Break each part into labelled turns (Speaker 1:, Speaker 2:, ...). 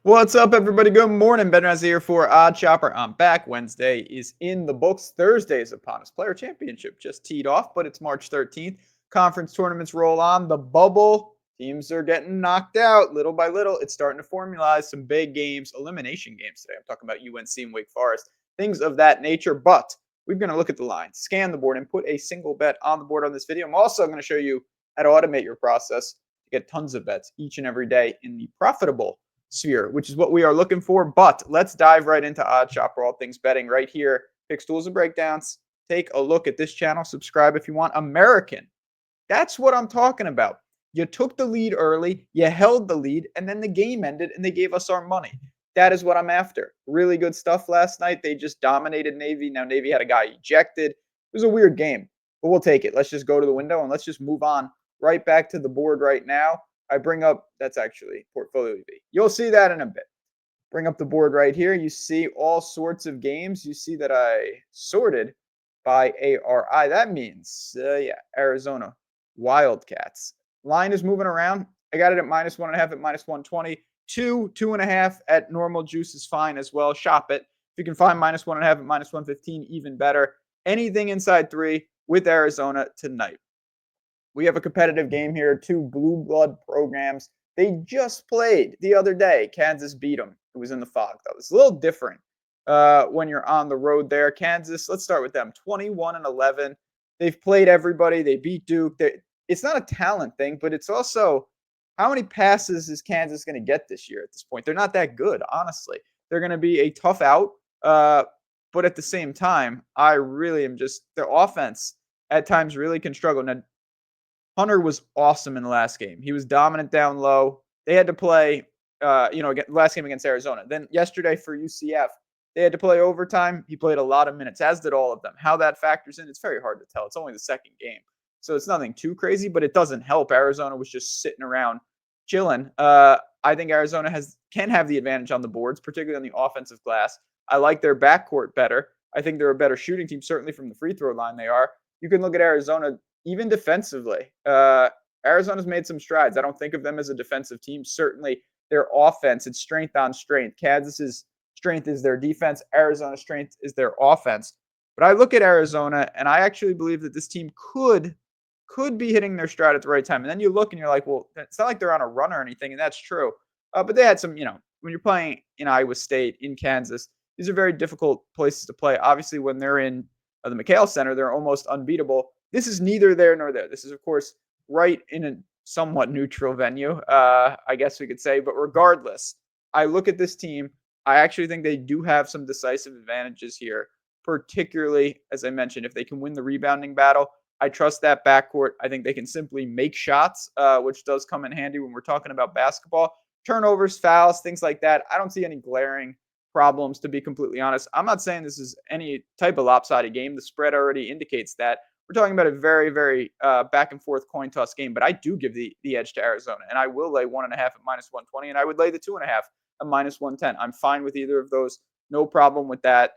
Speaker 1: What's up, everybody? Good morning. Ben Razzie here for Odd Chopper. I'm back. Wednesday is in the books. Thursday is upon us. Player Championship just teed off, but it's March 13th. Conference tournaments roll on. The bubble teams are getting knocked out little by little. It's starting to formalize some big games, elimination games today. I'm talking about UNC and Wake Forest, things of that nature. But we're going to look at the line, scan the board, and put a single bet on the board on this video. I'm also going to show you how to automate your process to get tons of bets each and every day in the profitable sphere, which is what we are looking for. But let's dive right into Odd Shopper, all things betting right here. Picks, tools, and breakdowns. Take a look at this channel. Subscribe if you want. American. That's what I'm talking about. You took the lead early, you held the lead, and then the game ended and they gave us our money. That is what I'm after. Really good stuff last night. They just dominated Navy. Now Navy had a guy ejected. It was a weird game, but we'll take it. Let's just go to the window and let's just move on right back to the board right now. I bring up, that's actually Portfolio EV. You'll see that in a bit. Bring up the board right here. You see all sorts of games. You see that I sorted by ARI. That means, Arizona Wildcats. Line is moving around. I got it at -1.5 at -120. 2.5 at normal juice is fine as well. Shop it. If you can find -1.5 at -115, even better. Anything inside 3 with Arizona tonight. We have a competitive game here, two blue blood programs. They just played the other day. Kansas beat them. It was in the fog, though. It's a little different when you're on the road there. Kansas, let's start with them. 21-11. They've played everybody. They beat Duke. It's not a talent thing, but it's also how many passes is Kansas going to get this year at this point? They're not that good, honestly. They're going to be a tough out. But at the same time, I really am just, their offense at times really can struggle. Now, Hunter was awesome in the last game. He was dominant down low. They had to play, last game against Arizona. Then yesterday for UCF, they had to play overtime. He played a lot of minutes, as did all of them. How that factors in, it's very hard to tell. It's only the second game. So it's nothing too crazy, but it doesn't help. Arizona was just sitting around chilling. I think Arizona can have the advantage on the boards, particularly on the offensive glass. I like their backcourt better. I think they're a better shooting team, certainly from the free throw line they are. You can look at Arizona even defensively. Arizona's made some strides. I don't think of them as a defensive team. Certainly their offense, it's strength on strength. Kansas's strength is their defense. Arizona's strength is their offense. But I look at Arizona, and I actually believe that this team could be hitting their stride at the right time. And then you look and you're like, well, it's not like they're on a run or anything, and that's true. But they had some, when you're playing in Iowa State, in Kansas, these are very difficult places to play. Obviously, when they're in the McHale Center, they're almost unbeatable. This is neither there nor there. This is, of course, right in a somewhat neutral venue, I guess we could say. But regardless, I look at this team. I actually think they do have some decisive advantages here, particularly, as I mentioned, if they can win the rebounding battle. I trust that backcourt. I think they can simply make shots, which does come in handy when we're talking about basketball. Turnovers, fouls, things like that. I don't see any glaring problems, to be completely honest. I'm not saying this is any type of lopsided game. The spread already indicates that. We're talking about a very, very back and forth coin toss game, but I do give the edge to Arizona, and I will lay 1.5 at -120, and I would lay the 2.5 at -110. I'm fine with either of those. No problem with that.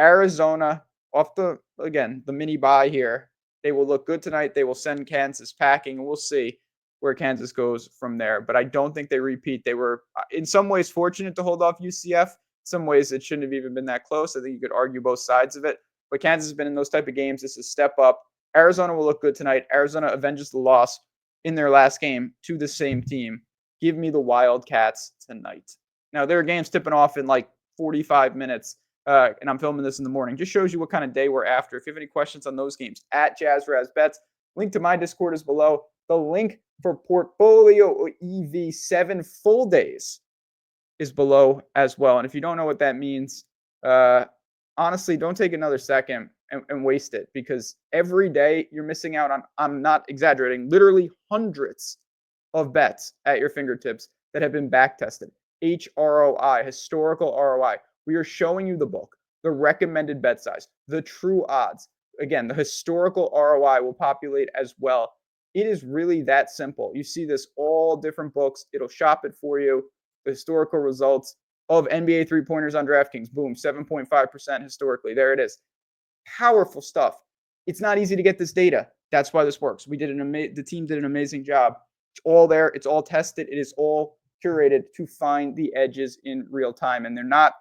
Speaker 1: Arizona, off the mini bye here. They will look good tonight. They will send Kansas packing, and we'll see where Kansas goes from there. But I don't think they repeat. They were, in some ways, fortunate to hold off UCF. In some ways, it shouldn't have even been that close. I think you could argue both sides of it. But Kansas has been in those type of games. This is a step up. Arizona will look good tonight. Arizona avenges the loss in their last game to the same team. Give me the Wildcats tonight. Now, there are games tipping off in like 45 minutes, and I'm filming this in the morning. Just shows you what kind of day we're after. If you have any questions on those games, at JazzRazBets. Link to my Discord is below. The link for Portfolio EV 7 full days is below as well. And if you don't know what that means, honestly, don't take another second and waste it, because every day you're missing out on, I'm not exaggerating, literally hundreds of bets at your fingertips that have been back tested. HROI, historical ROI. We are showing you the book, the recommended bet size, the true odds. Again, the historical ROI will populate as well. It is really that simple. You see this all different books. It'll shop it for you. The historical results of NBA three-pointers on DraftKings. Boom, 7.5% historically. There it is. Powerful stuff. It's not easy to get this data. That's why this works. The team did an amazing job. It's all there. It's all tested. It is all curated to find the edges in real time, and they're not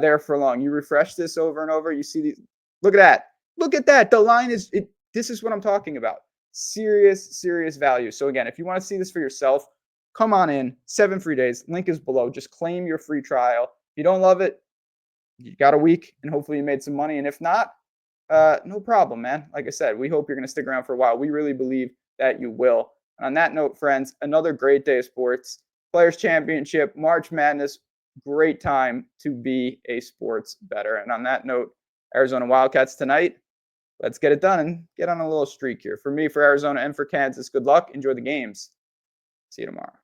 Speaker 1: there for long. You refresh this over and over, you see these. Look at that. Look at that. The line is it. This is what I'm talking about. Serious value. So again, if you want to see this for yourself, come on in. 7 free days. Link is below. Just claim your free trial. If you don't love it, you got a week, and hopefully you made some money. And if not, no problem, man. Like I said, we hope you're going to stick around for a while. We really believe that you will. And on that note, friends, another great day of sports. Players Championship, March Madness, great time to be a sports bettor. And on that note, Arizona Wildcats tonight. Let's get it done and get on a little streak here. For me, for Arizona, and for Kansas, good luck. Enjoy the games. See you tomorrow.